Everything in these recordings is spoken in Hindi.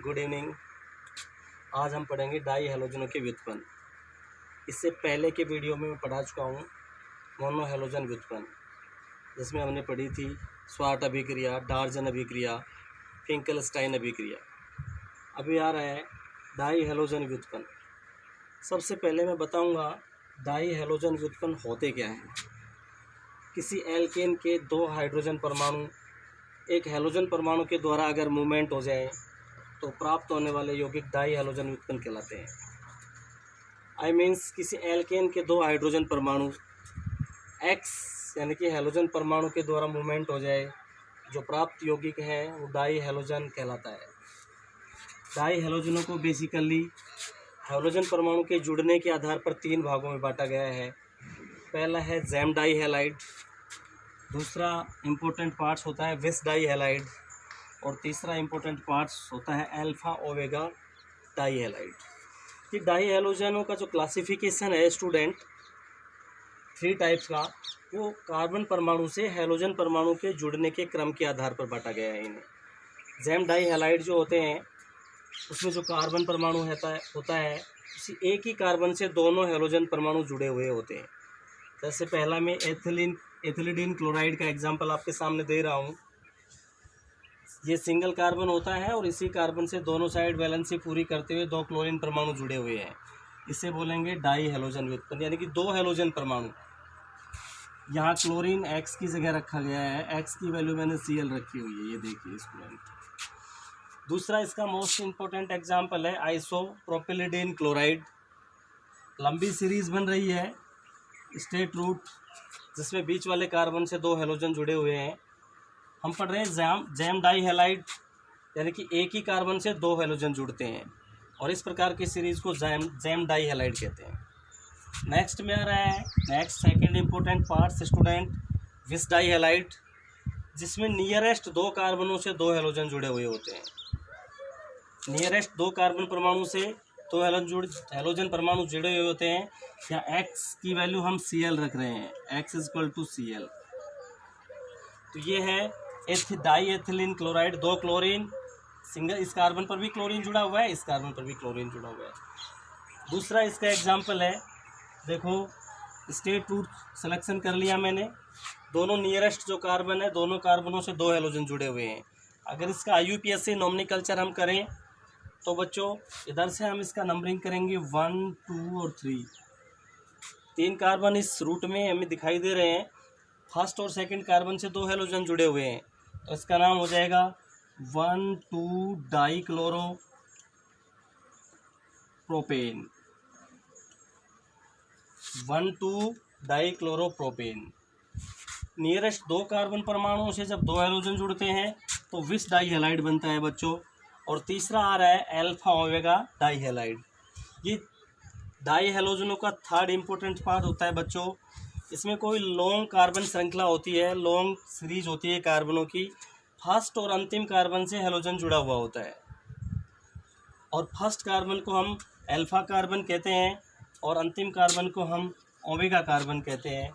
Good evening. आज हम पढ़ेंगे डाई हैलोजनों के व्युत्पन्न। इससे पहले के वीडियो में मैं पढ़ा चुका हूँ मोनो हैलोजन व्युत्पन्न, जिसमें हमने पढ़ी थी स्वार्ट अभिक्रिया, डार्जन अभिक्रिया, फिंकलस्टाइन अभिक्रिया। अभी आ रहा है डाई हैलोजन व्युत्पन्न। सबसे पहले मैं बताऊंगा डाई हैलोजन व्युत्पन्न होते क्या हैं। किसी एल्केन के दो हाइड्रोजन परमाणु एक हैलोजन परमाणु के द्वारा अगर मूवमेंट हो जाए तो प्राप्त होने वाले यौगिक डाई हैलोजन व्युत्पन्न कहलाते हैं। आई मीन्स किसी एल्केन के दो हाइड्रोजन परमाणु एक्स यानी कि हैलोजन परमाणु के द्वारा मूवमेंट हो जाए, जो प्राप्त यौगिक है वो डाई हैलोजन कहलाता है। डाई हैलोजनों को बेसिकली हैलोजन परमाणु के जुड़ने के आधार पर तीन भागों में बांटा गया है। पहला है जैम डाई हैलाइड, दूसरा इम्पोर्टेंट पार्ट्स होता है विस डाई हैलाइड, और तीसरा इम्पोर्टेंट पार्ट्स होता है अल्फा ओमेगा डाई हैलाइड। ये डाई हैलोजनों का जो क्लासिफिकेशन है स्टूडेंट, 3 टाइप्स का, वो कार्बन परमाणु से हैलोजन परमाणु के जुड़ने के क्रम के आधार पर बांटा गया है इन्हें। जैम डाई हैलाइड जो होते हैं उसमें जो कार्बन परमाणु होता है उसी एक ही कार्बन से दोनों हैलोजन परमाणु जुड़े हुए होते हैं। जैसे पहला मैं एथिलीडीन क्लोराइड का एग्जांपल आपके सामने दे रहा हूँ। ये सिंगल कार्बन होता है और इसी कार्बन से दोनों साइड वैलेंसी पूरी करते हुए 2 क्लोरीन परमाणु जुड़े हुए हैं। इसे बोलेंगे डाई हैलोजन व्युत्पन्न, यानी कि 2 हैलोजन परमाणु। यहाँ क्लोरीन एक्स की जगह रखा गया है, एक्स की वैल्यू मैंने Cl रखी हुई है, ये देखिए स्टूडेंट। दूसरा इसका मोस्ट इम्पोर्टेंट एग्जाम्पल है आइसोप्रोपिलिडीन क्लोराइड। लंबी सीरीज बन रही है स्टेट रूट, जिसमें बीच वाले कार्बन से 2 हैलोजन जुड़े हुए हैं। हम पढ़ रहे हैं जैम डाई हैलाइड, यानी कि एक ही कार्बन से 2 हैलोजन जुड़ते हैं, और इस प्रकार की सीरीज को जैम डाई हैलाइड कहते हैं। नेक्स्ट में आ रहा है next second important parts student विस डाई हैलाइड, जिसमें नियरेस्ट 2 कार्बनों से 2 हैलोजन जुड़े हुए होते हैं। नियरेस्ट 2 कार्बन परमाणु से 2 हैलोजन परमाणु जुड़े हुए होते हैं। या एक्स की वैल्यू हम Cl रख रहे हैं, x = Cl। तो ये है di ethylene chloride, 2 chlorine single, इस कार्बन पर भी क्लोरीन जुड़ा हुआ है, इस कार्बन पर भी क्लोरीन जुड़ा हुआ है। दूसरा इसका एग्जाम्पल है, देखो स्टेट रूट सिलेक्शन कर लिया मैंने। दोनों नियरेस्ट जो कार्बन है, दोनों कार्बनों से 2 हैलोजन जुड़े हुए हैं। अगर इसका IUPAC नॉमिनोक्लेचर हम करें तो बच्चों इधर से हम इसका नंबरिंग करेंगे 1, 2 और 3। 3 कार्बन इस रूट में हमें दिखाई दे रहे हैं। फर्स्ट और सेकंड कार्बन से 2 हैलोजन जुड़े हुए हैं, तो इसका नाम हो जाएगा 1,2 die chloro propane. 1,2 die chloro propane. Nearest 2 carbon परमाणुओं से जब 2 हैलोजन जुड़ते हैं तो विस डाई हैलाइड बनता है बच्चों। और तीसरा आ रहा है अल्फा ओमेगा डाई हैलाइड। ये डाई हैलोजनों का थर्ड इम्पोर्टेंट पार्ट होता है बच्चों। इसमें कोई लॉन्ग कार्बन श्रृंखला होती है, लॉन्ग सीरीज होती है कार्बनों की। फर्स्ट और अंतिम कार्बन से हैलोजन जुड़ा हुआ होता है, और फर्स्ट कार्बन को हम अल्फा कार्बन कहते हैं और अंतिम कार्बन को हम ओमेगा कार्बन कहते हैं।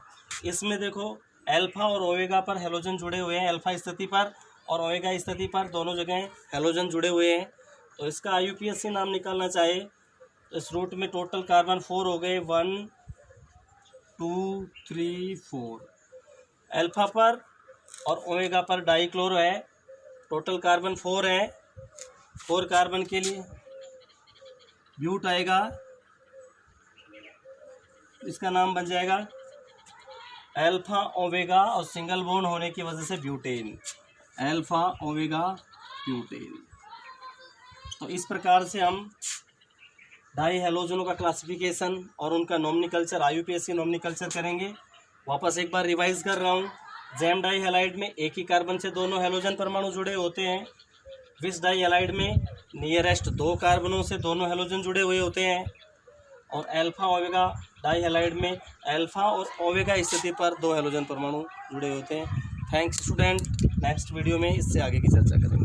इसमें देखो अल्फा और ओमेगा पर हैलोजन जुड़े हुए हैं, अल्फा स्थिति पर और ओमेगा स्थिति पर दोनों जगह हैलोजन जुड़े हुए हैं। तो इसका IUPAC नाम निकालना चाहे तो इस रूट में टोटल कार्बन 4 हो गए, 1, 2, 3, 4। अल्फा पर और ओमेगा पर डाई क्लोरो है, टोटल कार्बन 4 है। 4 कार्बन के लिए ब्यूट आएगा, इसका नाम बन जाएगा अल्फा ओमेगा, और सिंगल बॉन्ड होने की वजह से ब्यूटेन, अल्फा ओमेगा ब्यूटेन। तो इस प्रकार से हम डाई हैलोजनों का क्लासिफिकेशन और उनका नॉमिनोक्लेचर IUPAC नॉमिनोक्लेचर करेंगे। वापस एक बार रिवाइज कर रहा हूँ। जैम डाई हैलाइड में एक ही कार्बन से दोनों हैलोजन परमाणु जुड़े होते हैं। विस डाई हैलाइड में नियरेस्ट 2 कार्बनों से दोनों हैलोजन जुड़े हुए होते हैं। और अल्फा ओमेगा डाई हैलाइड में अल्फा और ओमेगा स्थिति पर 2 हैलोजन परमाणु जुड़े होते हैं। Thanks student. नेक्स्ट वीडियो में इससे आगे की चर्चा करेंगे।